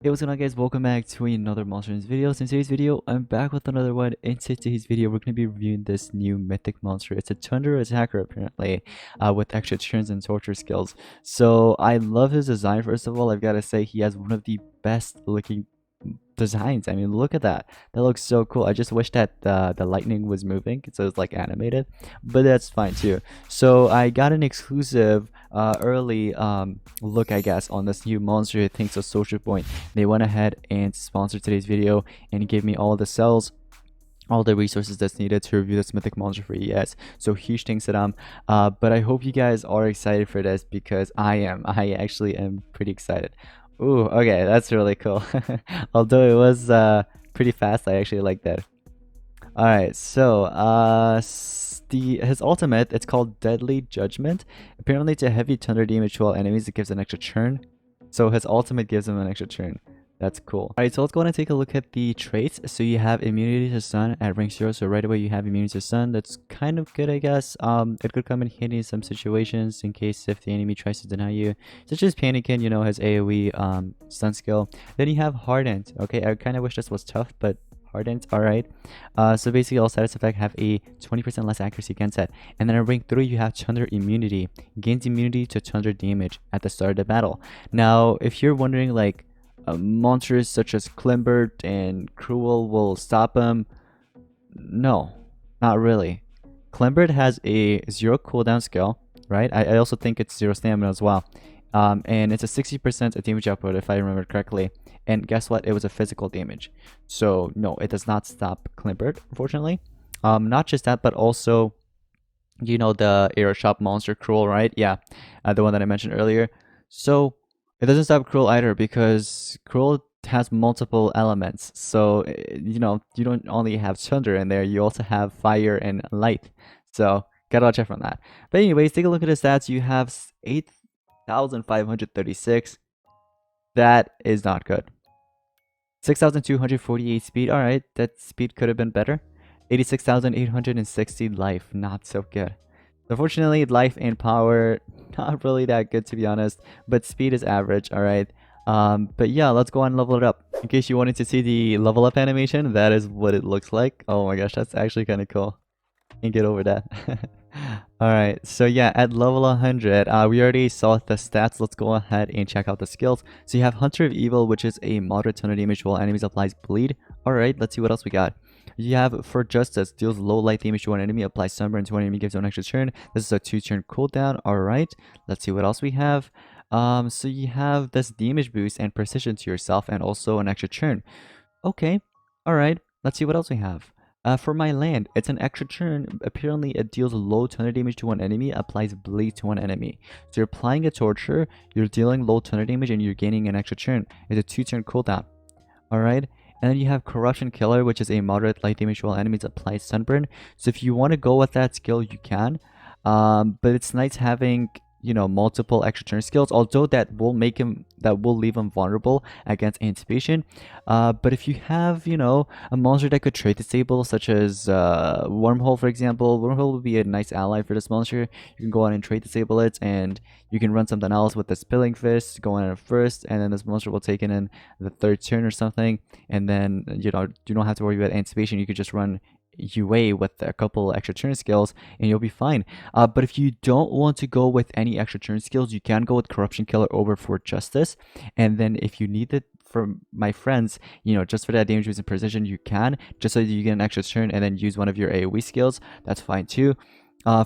Hey, what's going on, guys? Welcome back to another Monster Hunter video. So in today's video, I'm back with another one. In today's video, we're going to be reviewing this new mythic monster. It's a Tundra attacker, apparently, with extra turns and torture skills. So I love his design. First of all, I've got to say he has one of the best looking designs. I mean, look at that. That looks so cool. I just wish that the lightning was moving, so it's like animated, but that's fine too. So I got an exclusive early look, I guess, on this new monster thanks to Social Point. They went ahead and sponsored today's video and gave me all the cells, all the resources that's needed to review this mythic monster for ES. So huge thanks to them. But I hope you guys are excited for this, because I am. I actually am pretty excited. Ooh, okay, that's really cool. Although it was pretty fast, I actually like that. Alright, so his ultimate, it's called Deadly Judgment. Apparently to heavy thunder damage to all enemies, it gives an extra turn. So his ultimate gives him an extra turn. That's cool. Alright, so let's go and take a look at the traits. So you have immunity to sun at rank 0. So right away you have immunity to sun. That's kind of good, I guess. It could come in handy in some situations in case if the enemy tries to deny you. Such as Panikin, you know, his AoE stun skill. Then you have Hardened. Okay, I kind of wish this was tough, but Hardened, alright. So basically all status effects have a 20% less accuracy against it. And then at rank 3 you have Thunder Immunity. Gains immunity to thunder damage at the start of the battle. Now, if you're wondering, like, monsters such as Klimbert and Cruel will stop him, no, not really. Klimbert has a 0 cooldown skill, right? I also think it's 0 stamina as well. And it's a 60% damage output, if I remember correctly. And guess what? It was a physical damage. So no, it does not stop Klimbert, unfortunately. Not just that, but also, you know, the Air Shop monster Cruel, right? Yeah, the one that I mentioned earlier. So it doesn't stop Cruel either, because Cruel has multiple elements. So, you know, you don't only have thunder in there, you also have fire and light. So gotta watch out from that. But anyways, take a look at the stats. You have 8,536. That is not good. 6,248 speed. Alright, that speed could have been better. 86,860 life. Not so good. Unfortunately, life and power, not really that good, to be honest. But speed is average, alright. But yeah, let's go on and level it up. In case you wanted to see the level up animation, that is what it looks like. Oh my gosh, that's actually kind of cool. Can't get over that. Alright, so yeah, at level 100, we already saw the stats. Let's go ahead and check out the skills. So you have Hunter of Evil, which is a moderate ton of damage while enemies applies bleed. Alright, let's see what else we got. You have For Justice, deals low light damage to one enemy, applies sunburn to one enemy, gives one extra turn. This is a 2-turn cooldown. Alright, let's see what else we have. So you have this damage boost and precision to yourself, and also an extra turn. Okay, alright, let's see what else we have. For my land, it's an extra turn. Apparently, it deals low thunder damage to one enemy, applies bleed to one enemy. So you're applying a torture, you're dealing low thunder damage, and you're gaining an extra turn. It's a 2-turn cooldown. Alright? And then you have Corruption Killer, which is a moderate light damage while enemies apply sunburn. So if you want to go with that skill, you can. But it's nice having, you know, multiple extra turn skills, although that will leave him vulnerable against anticipation. But if you have, you know, a monster that could trait disable, such as Wormhole, for example, Wormhole would be a nice ally for this monster. You can go on and trait disable it, and you can run something else with the Spilling Fist, go on it first, and then this monster will take it in the 3rd turn or something, and then, you know, you don't have to worry about anticipation. You could just run UA with a couple extra turn skills and you'll be fine. But if you don't want to go with any extra turn skills, you can go with Corruption Killer over For Justice. And then if you need it, from my friends, you know, just for that damage boost and precision, you can, just so you get an extra turn and then use one of your AoE skills. That's fine too.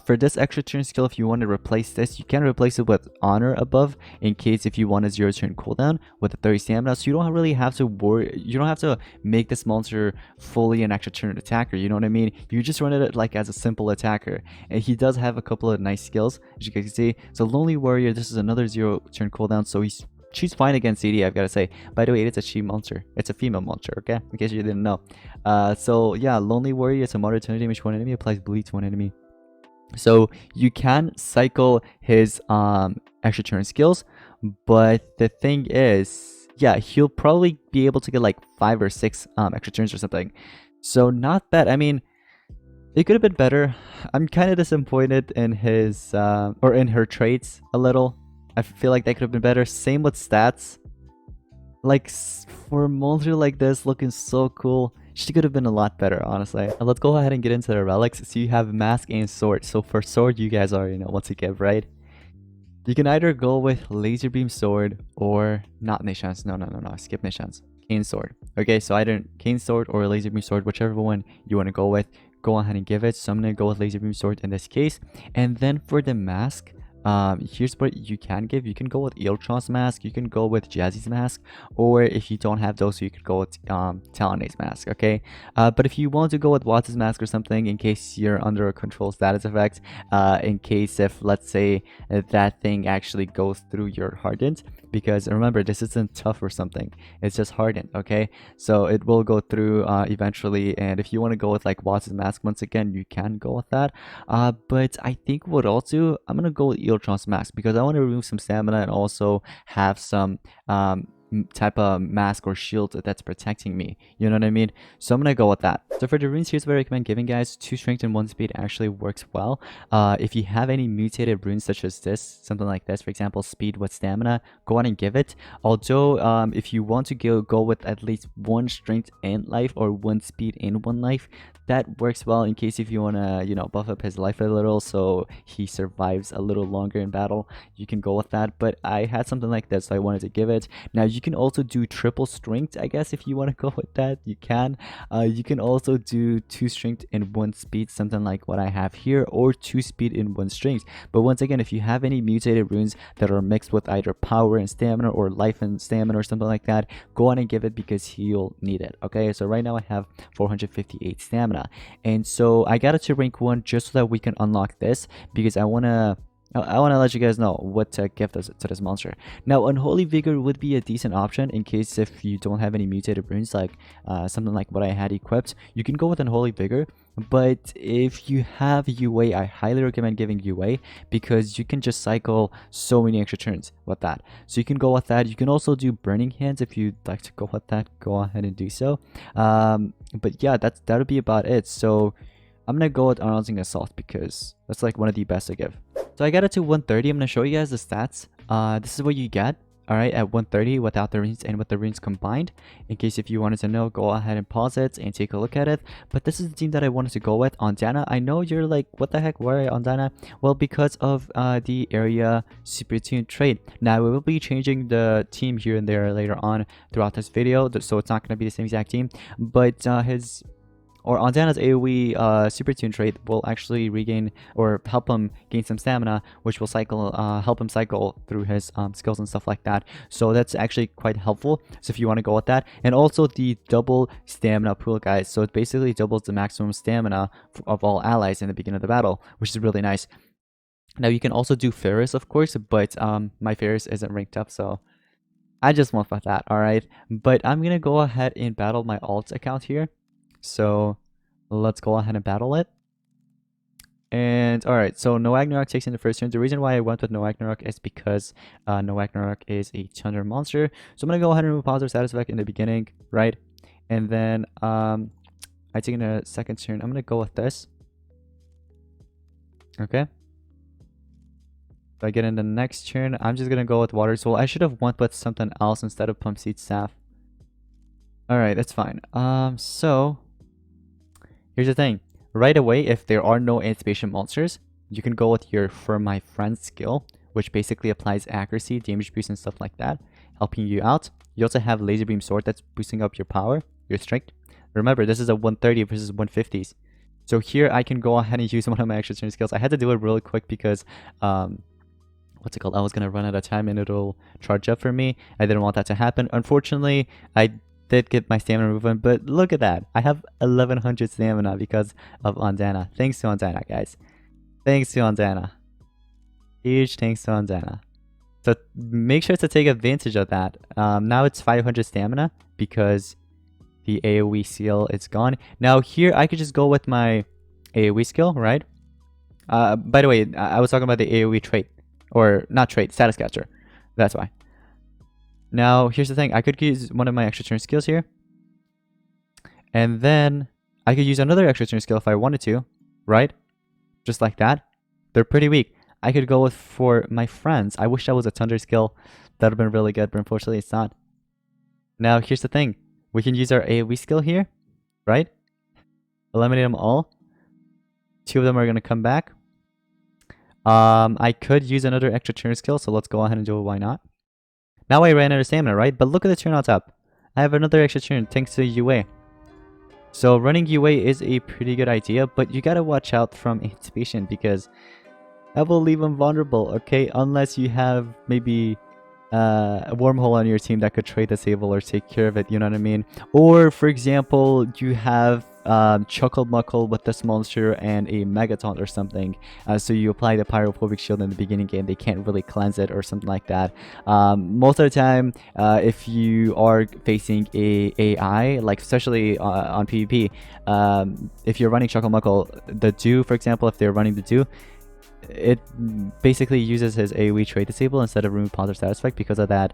For this extra turn skill, if you want to replace this, you can replace it with Honor above, in case if you want a 0-turn cooldown with a 30 stamina. So you don't really have to worry, you don't have to make this monster fully an extra turn attacker, you know what I mean? You just run it like as a simple attacker. And he does have a couple of nice skills, as you can see. So Lonely Warrior, this is another 0-turn cooldown, so she's fine against CD, I've got to say. By the way, it's a she monster. It's a female monster, okay? In case you didn't know. So yeah, Lonely Warrior, it's a moderate ton of damage to one enemy, applies bleed to one enemy. So you can cycle his extra turn skills, but the thing is, yeah, he'll probably be able to get like 5 or 6 extra turns or something. So not bad. I mean, it could have been better. I'm kind of disappointed in his or in her traits a little. I feel like they could have been better. Same with stats. Like, for a monster like this looking so cool, she could have been a lot better, honestly. Now, let's go ahead and get into the relics. So you have mask and sword. So for sword, you guys already know what to give, right? You can either go with laser beam sword or not Nishans. No. Skip Nishans. Cane sword. Okay, so either cane sword or laser beam sword, whichever one you want to go with, go ahead and give it. So I'm gonna go with laser beam sword in this case. And then for the mask, here's what you can give. You can go with Eeltron's mask, you can go with Jazzy's mask, or if you don't have those, you could go with Talonay's mask. Okay, but if you want to go with Watts' mask or something, in case you're under a control status effect, in case if, let's say, that thing actually goes through your hardened, because remember, this isn't tough or something, it's just hardened. Okay, so it will go through eventually. And if you want to go with like Watts' mask, once again, you can go with that. But I think what I'll do, I'm gonna go with Eeltron's mask because I want to remove some stamina and also have some type of mask or shield that's protecting me. You know what I mean? So I'm gonna go with that. So for the runes, here's what I recommend giving, guys. 2 strength and 1 speed actually works well. If you have any mutated runes such as this, something like this, for example, speed with stamina, go on and give it. Although if you want to go with at least 1 strength and life or 1 speed and 1 life, that works well in case if you want to, you know, buff up his life a little so he survives a little longer in battle. You can go with that, but I had something like this, so I wanted to give it. Now you can also do triple strength, I guess. If you want to go with that, you can. You can also do 2 strength and 1 speed, something like what I have here, or 2 speed and 1 strength. But once again, if you have any mutated runes that are mixed with either power and stamina or life and stamina or something like that, go on and give it because he'll need it. Okay, so right now I have 458 stamina, and so I got it to rank 1 just so that we can unlock this, because I want to let you guys know what to give to this monster. Now, Unholy Vigor would be a decent option in case if you don't have any mutated runes, like something like what I had equipped. You can go with Unholy Vigor, but if you have UA, I highly recommend giving UA because you can just cycle so many extra turns with that. So you can go with that. You can also do Burning Hands if you'd like to go with that. Go ahead and do so. But yeah, that would be about it. So I'm gonna go with Unrousing Assault because that's like one of the best to give. So I got it to 130. I'm gonna show you guys the stats. This is what you get. Alright, at 130 without the runes and with the runes combined. In case if you wanted to know, go ahead and pause it and take a look at it. But this is the team that I wanted to go with. Ondana, I know you're like, what the heck, why Ondana? Well, because of the area super tune trait. Now, we will be changing the team here and there later on throughout this video, so it's not going to be the same exact team. But Ondana's AoE super tune trait will actually regain or help him gain some stamina, which will help him cycle through his skills and stuff like that. So that's actually quite helpful. So if you want to go with that, and also the double stamina pool, guys. So it basically doubles the maximum stamina of all allies in the beginning of the battle, which is really nice. Now you can also do Ferris, of course, but my Ferris isn't ranked up, so I just went with that. All right, but I'm gonna go ahead and battle my alt account here. So let's go ahead and battle it. And alright, so No Ragnarok takes in the first turn. The reason why I went with No Ragnarok is because No Ragnarok is a Thunder monster. So I'm going to go ahead and remove positive status effect in the beginning, right? And then I take in the second turn. I'm going to go with this. Okay. So I get in the next turn. I'm just going to go with Water Soul. I should have went with something else instead of Pump Seed Staff. Alright, that's fine. So here's the thing. Right away, if there are no anticipation monsters, you can go with your For My Friend skill, which basically applies accuracy, damage boost, and stuff like that, helping you out. You also have Laser Beam Sword that's boosting up your power, your strength. Remember, this is a 130 versus 150s. So here I can go ahead and use one of my extra turn skills. I had to do it really quick because, what's it called? I was going to run out of time and it'll charge up for me. I didn't want that to happen. Unfortunately, I did get my stamina movement, but look at that. I have 1100 stamina because of Ondana. Thanks to Ondana, guys. Thanks to Ondana. Huge thanks to Ondana. So make sure to take advantage of that. Now it's 500 stamina because the AoE skill is gone. Now here I could just go with my AoE skill, right? By the way, I was talking about the AoE trait. Or not trait, status catcher. That's why. Now, here's the thing. I could use one of my extra turn skills here. And then I could use another extra turn skill if I wanted to, right? Just like that. They're pretty weak. I could go with For My Friends. I wish that was a Thunder skill. That would have been really good, but unfortunately it's not. Now, here's the thing. We can use our AoE skill here, right? Eliminate them all. 2 of them are going to come back. I could use another extra turn skill, so let's go ahead and do it. Why not? Now I ran out of stamina, right? But look at the turn on top. I have another extra turn thanks to UA. So running UA is a pretty good idea, but you gotta watch out from anticipation because that will leave him vulnerable, okay? Unless you have maybe a wormhole on your team that could trade disable or take care of it, you know what I mean? Or, for example, you have Chuckle Muckle with this monster and a Megataunt or something. So you apply the Pyrophobic Shield in the beginning game, they can't really cleanse it or something like that. Most of the time, if you are facing a AI, like especially on PvP, if you're running Chuckle Muckle, the Dew, for example, if they're running the Dew, it basically uses his AoE trade disable instead of remove positive status effect because of that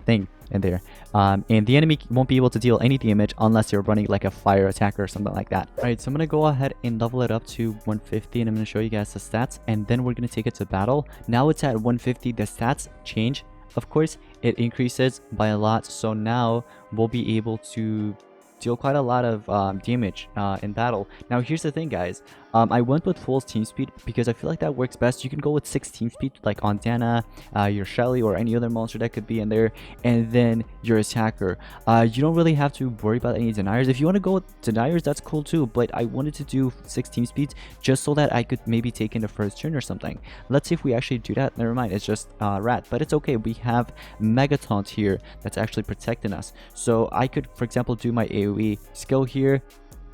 thing in there. And the enemy won't be able to deal any damage unless you're running like a fire attacker or something like that. Alright, so I'm gonna go ahead and level it up to 150 and I'm gonna show you guys the stats and then we're gonna take it to battle. Now it's at 150, the stats change. Of course, it increases by a lot, so now we'll be able to deal quite a lot of damage in battle. Now here's the thing, guys. I went with full team speed because I feel like that works best. You can go with 6 team speed like on Dana, your Shelly, or any other monster that could be in there, and then your attacker. You don't really have to worry about any deniers. If you want to go with deniers, that's cool too, but I wanted to do 6 team speeds just so that I could maybe take in the first turn or something. Let's see if we actually do that. Never mind, it's just rat, but it's okay. We have Megataunt here that's actually protecting us, so I could, for example, do my AoE skill here.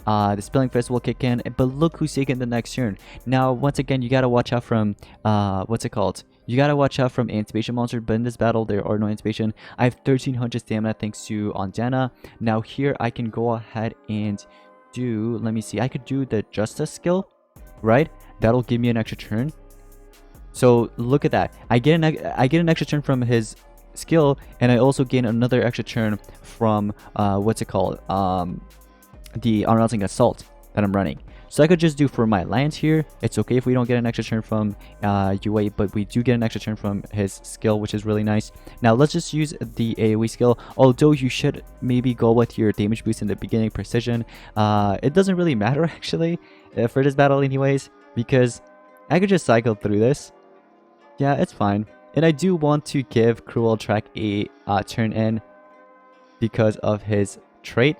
The Spilling Fist will kick in, but look who's taking the next turn. Now, once again, you gotta watch out from, what's it called? You gotta watch out from anticipation monster, but in this battle, there are no anticipation. I have 1300 stamina thanks to Andana. Now here, I can go ahead and do, let me see, I could do the Justice skill, right? That'll give me an extra turn. So look at that. I get an extra turn from his skill, and I also gain another extra turn from, what's it called? The Unrelenting Assault that I'm running. So I could just do for my land here. It's okay if we don't get an extra turn from UA, but we do get an extra turn from his skill, which is really nice. Now let's just use the AoE skill, although you should maybe go with your damage boost in the beginning, precision. It doesn't really matter actually for this battle anyways, because I could just cycle through this. Yeah, it's fine. And I do want to give Cruel Track a turn in because of his trait.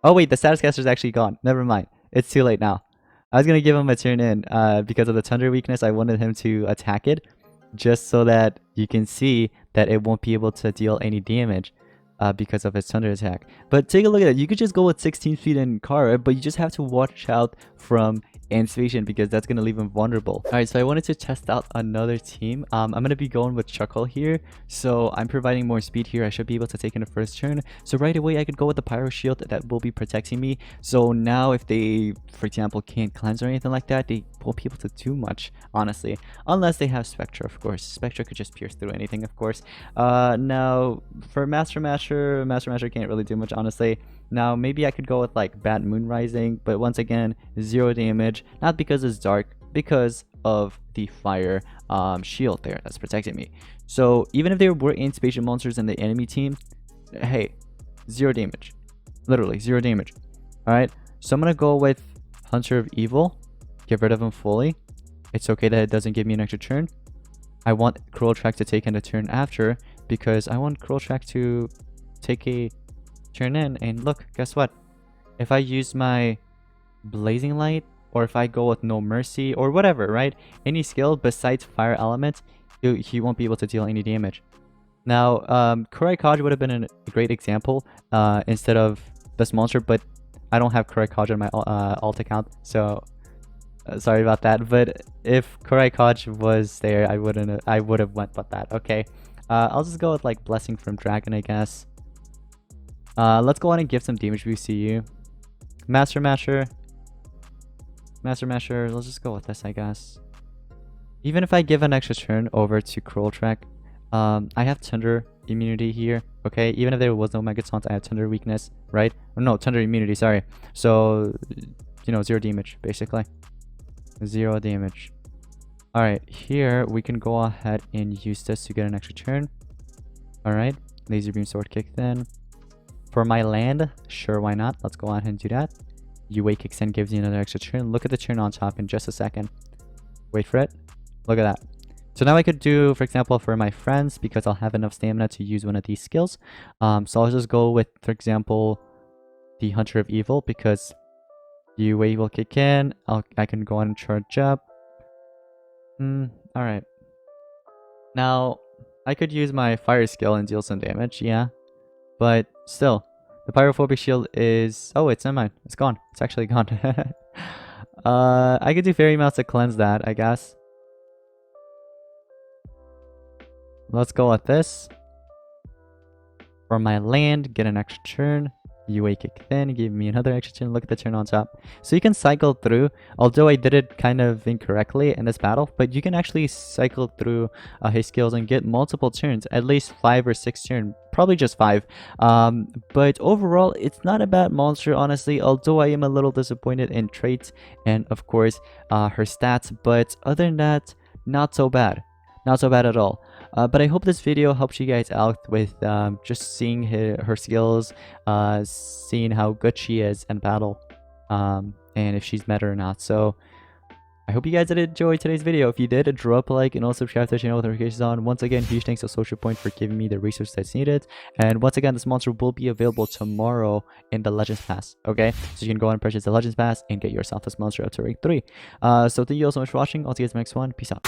Oh wait, the status caster is actually gone. Never mind. It's too late now. I was going to give him a turn in because of the Thunder weakness. I wanted him to attack it just so that you can see that it won't be able to deal any damage because of his Thunder attack. But take a look at it. You could just go with 16 feet in Kara, but you just have to watch out from anticipation because that's going to leave him vulnerable. Alright, so I wanted to test out another team. I'm going to be going with Chuckle here. So I'm providing more speed here. I should be able to take in the first turn. So right away I could go with the Pyro Shield that will be protecting me. So now if they, for example, can't cleanse or anything like that, they won't be able to do much, honestly. Unless they have Spectra, of course. Spectra could just pierce through anything, of course. Now for Master Masher can't really do much, honestly. Now maybe I could go with like Bat Moon Rising, but once again, 0 damage. Not because it's dark, because of the fire shield there that's protecting me. So even if there were anticipation monsters in the enemy team, hey, 0 damage. Literally 0 damage. Alright, so I'm gonna go with Hunter of Evil. Get rid of him fully. It's okay that it doesn't give me an extra turn. I want Cruel Track to take in a turn after, because I want Cruel Track to take a turn in, and look, guess what? If I use my Blazing Light, or if I go with No Mercy, or whatever, right? Any skill besides Fire Element, he won't be able to deal any damage. Now, Kurai Kaj would have been a great example instead of this monster, but I don't have Kurai Kaj on my alt account, so sorry about that. But if Kurai Kaj was there, I would have went with that. Okay, I'll just go with like Blessing from Dragon, I guess. Let's go on and give some damage boost to you. Master Masher, let's just go with this, I guess. Even if I give an extra turn over to Cruel Track, I have Thunder immunity here, okay? Even if there was no Megataunt, I have Thunder weakness, right? Or no, Thunder immunity, sorry. So, you know, 0 damage, basically. 0 damage. Alright, here we can go ahead and use this to get an extra turn. Alright, Laser Beam Sword Kick then. For my land, sure, why not? Let's go ahead and do that. UA kicks in, gives you another extra turn. Look at the turn on top in just a second. Wait for it. Look at that. So now I could do, for example, for my friends, because I'll have enough stamina to use one of these skills. So I'll just go with, for example, the Hunter of Evil, because UA will kick in. I can go on and charge up. Alright. Now, I could use my fire skill and deal some damage, yeah. But still, the pyrophobic shield is... Oh, it's not mine. It's gone. It's actually gone. I could do fairy mouse to cleanse that, I guess. Let's go with this. For my land, get an extra turn. UA kick in, give me another extra turn. Look at the turn on top. So you can cycle through, although I did it kind of incorrectly in this battle, but you can actually cycle through his skills and get multiple turns, at least 5 or 6 turns, probably just 5. But overall, it's not a bad monster, honestly, although I am a little disappointed in traits and of course her stats, but other than that, not so bad. Not so bad at all. But I hope this video helps you guys out with just seeing her skills, seeing how good she is in battle, and if she's meta or not. So I hope you guys did enjoy today's video. If you did, drop a like and also subscribe to the channel with notifications on. Once again, huge thanks to Social Point for giving me the resources that's needed. And once again, this monster will be available tomorrow in the Legends Pass. Okay, so you can go and purchase the Legends Pass and get yourself this monster up to rank 3. So thank you all so much for watching. I'll see you guys in the next one. Peace out.